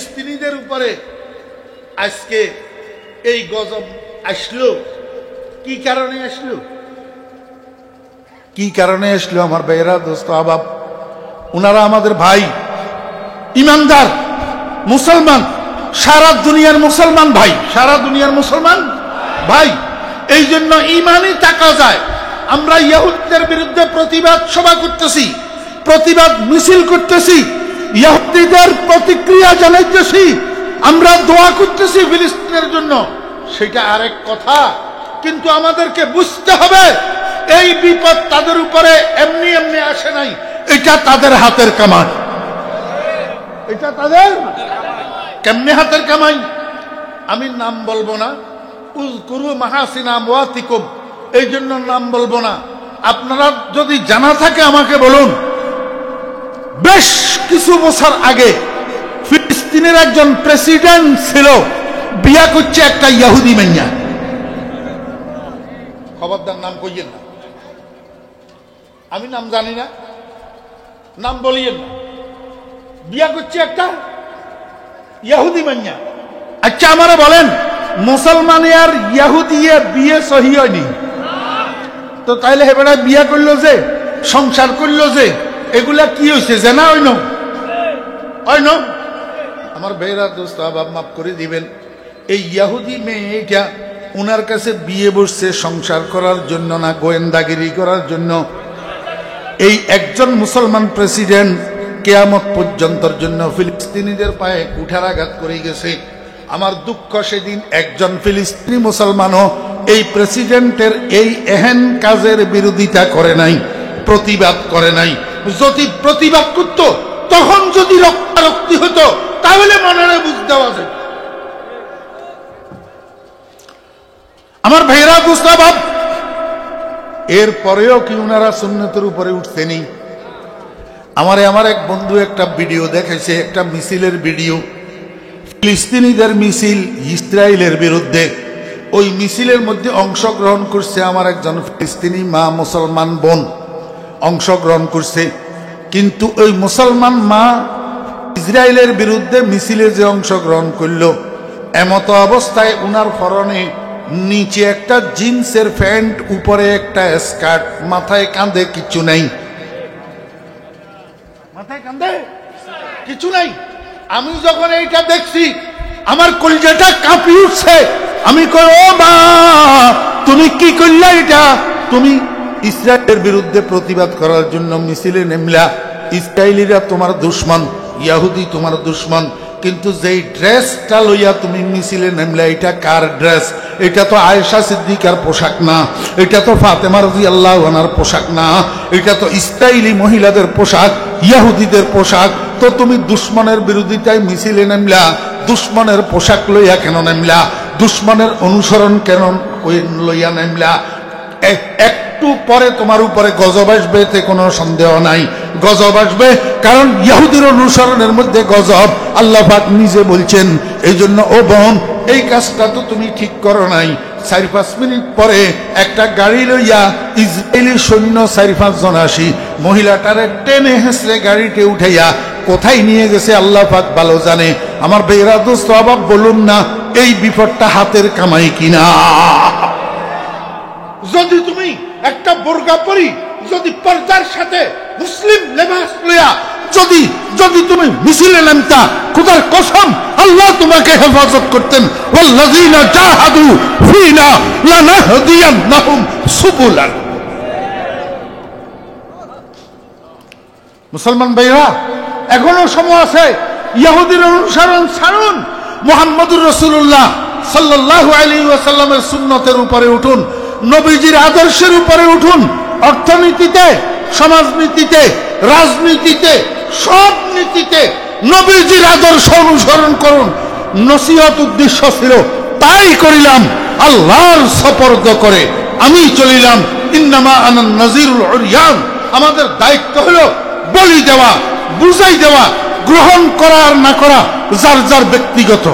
ফিলিস্তিনিদের উপরে আজকে এই গজব আসলো। কি কারণে আসলো? কি কারণে আসলো আমার ভাইয়েরা, দোস্ত আবাব? ওনারা আমাদের ভাই, ইমানদার মুসলমান, সারা দুনিয়ার মুসলমান ভাই, সারা দুনিয়ার মুসলমান ভাই। এই জন্য ইমানই টাকা যায়। আমরা ইহুদিদের বিরুদ্ধে প্রতিবাদ সভা করতেছি, প্রতিবাদ মিছিল করতেছি, ইহুদিদের প্রতিক্রিয়া জানাইতেছি, আমরা দোয়া করতেছি ফিলিস্তিনের জন্য, সেটা আরেক কথা। কিন্তু আমাদেরকে বুঝতে হবে এই বিপদ তাদের উপরে এমনি এমনি আসে নাই, এটা তাদের হাতের কামাই। এটা তাদের কেমনে হাতের কামাই? আমি নাম বলবো না, উযকুরু মাহাসিনা আমওয়াতিকুম, এই জন্য নাম বলবো না। আপনারা যদি জানা থাকে আমাকে বলুন। বেশ কিছু বছর আগে ফিলিস্তিনের একজন প্রেসিডেন্ট ছিল, বিয়া করছে একটা ইহুদি মাইয়া। খবরদার নাম কইয়েন না, আমি নাম জানি না, নাম বলিয়েন না। বিয়া করছে একটা ইহুদি মাইয়া। আচ্ছা আমারে বলেন, মুসলমান আর ইহুদি বিয়ে সহি হয়নি তো তাইলে হেবেড়া বিয়া করলো যে, সংসার করলো যে, এগুলা কি হয়েছে? জানা হইন হইন? আমার ভাইরা দোস্ত আবাব মাফ করে দিবেন, এই ইহুদি মেয়ে এটা ওনার কাছে বিয়ে বসছে সংসার করার জন্য না গোয়েন্দাগিরি করার জন্য? এই একজন মুসলমান প্রেসিডেন্ট কিয়ামত পর্যন্তর জন্য ফিলিস্তিনিদের পায়ে কুঠারাঘাত করে গেছে। আমার দুঃখ, সেদিন একজন ফিলিস্তিনি মুসলমানও এই প্রেসিডেন্টের এই এহেন কাজের বিরোধিতা করে নাই, প্রতিবাদ করে নাই। যদি প্রতিবাদ করত, তখন যদি রক্তারক্তি হতো, তাহলে মনে বুঝ দেওয়া যায়। আমার ভাইরা মুস্তাবাব, এরপরেও কি উনারা সুন্নতের উপরে উঠতেনি? আমার এক বন্ধু একটা ভিডিও দেখাইছে, একটা মিছিলের ভিডিও, ফিলিস্তিনিদের মিছিল ইসরায়েলের বিরুদ্ধে। ওই মিছিলের মধ্যে অংশগ্রহণ করছে আমার একজন ফিলিস্তিনি মা, মুসলমান বোন অংশগ্রহণ করছে। কিন্তু ওই মুসলমান মা ইসরায়েলের বিরুদ্ধে মিছিলে যে অংশগ্রহণ করল, এমত অবস্থায় উনার পরনে নিচে একটা জিন্সের প্যান্ট, উপরে একটা স্কার্ট, মাথায় কাঁধে কিছু নাই। মাথায় কাঁধে কিছু নাই। আমি যখন এইটা দেখছি আমার কলিজাটা কাঁপি উঠছে। আমি কই, ও মা, তুমি কি করলে? এটা তুমি ইসরায়েলের বিরুদ্ধে প্রতিবাদ করার জন্য মিছিলে নেমলা। ইসরায়েলিরা তোমার দুশ্মন, ইহুদি তোমার দুশ্মন, কিন্তু যেই ড্রেসটা লইয়া তুমি মিছিলে নেমলা, এটা কার ড্রেস? এটা তো আয়েশা সিদ্দিকার পোশাক না, এটা তো ফাতেমা রাদিয়াল্লাহু আনহার পোশাক না, এটা তো ইসরায়েলি মহিলাদের পোশাক, ইহুদিদের পোশাক। তো তুমি দুশ্মনের বিরোধিতায় মিছিলে নেমলা, দুশ্মনের পোশাক লইয়া কেন নেমলা? দুশ্মনের অনুসরণ কেন লইয়া নেমলা? একটু পরে তোমার উপরে গজব আসবে, এতে কোনো সন্দেহ নাই। গজব আসবে, কারণ ইহুদির অনুসরণের মধ্যে গজব। আল্লাহ পাক নিজে বলছেন। এই জন্য ও বোন, এই কাজটা তো তুমি ঠিক করো নাই। 4-5 মিনিট পরে একটা গাড়ি লইয়া ইসরায়েলি সৈন্য 4-5 জন আসি, মহিলাটারে টেনে হেঁচড়ে গাড়িতে উঠাইয়া কোথায় নিয়ে গেছে আল্লাহ পাক ভালো জানে। আমার বেরা দোস্ত আবার বলুন না, এই বিপদটা হাতের কামাই কিনা? যদি তুমি একটা বোরকা পরি, যদি পর্দার সাথে মুসলিম লেবাস লইয়া যদি যদি তুমি মিছিলে নামতা, খোদার কসম আল্লাহ তোমাকে হেফাজত করতেন। ওয়াল্লাযীনা জাহাদু ফীনা লানাহদিয়ান্নাহুম সুবুলান। মুসলমান ভাইরা, এখনো সময় আছে। ইহুদির অনুসরণ ছাড়ুন, মুহাম্মদুর রাসূলুল্লাহ সাল্লাল্লাহু আলাইহি ওয়াসাল্লামের সুন্নতের উপরে উঠুন, নবীজির আদর্শের উপরে উঠুন। অর্থনীতিতে, সমাজনীতিতে, রাজনীতিতে, সব নীতিতে নবীজির আদর্শ অনুসরণ করুন। নসিহত উদ্দেশ্য ছিল, তাই করিলাম আল্লাহর সপর্দ করে আমি চলিলাম। ইন্নামা আনা নাযিরুল উরিয়ান। আমাদের দায়িত্ব হলো বলি দেওয়া, বুঝাই দেওয়া, গ্রহণ করা আর না করা যার যার ব্যক্তিগত।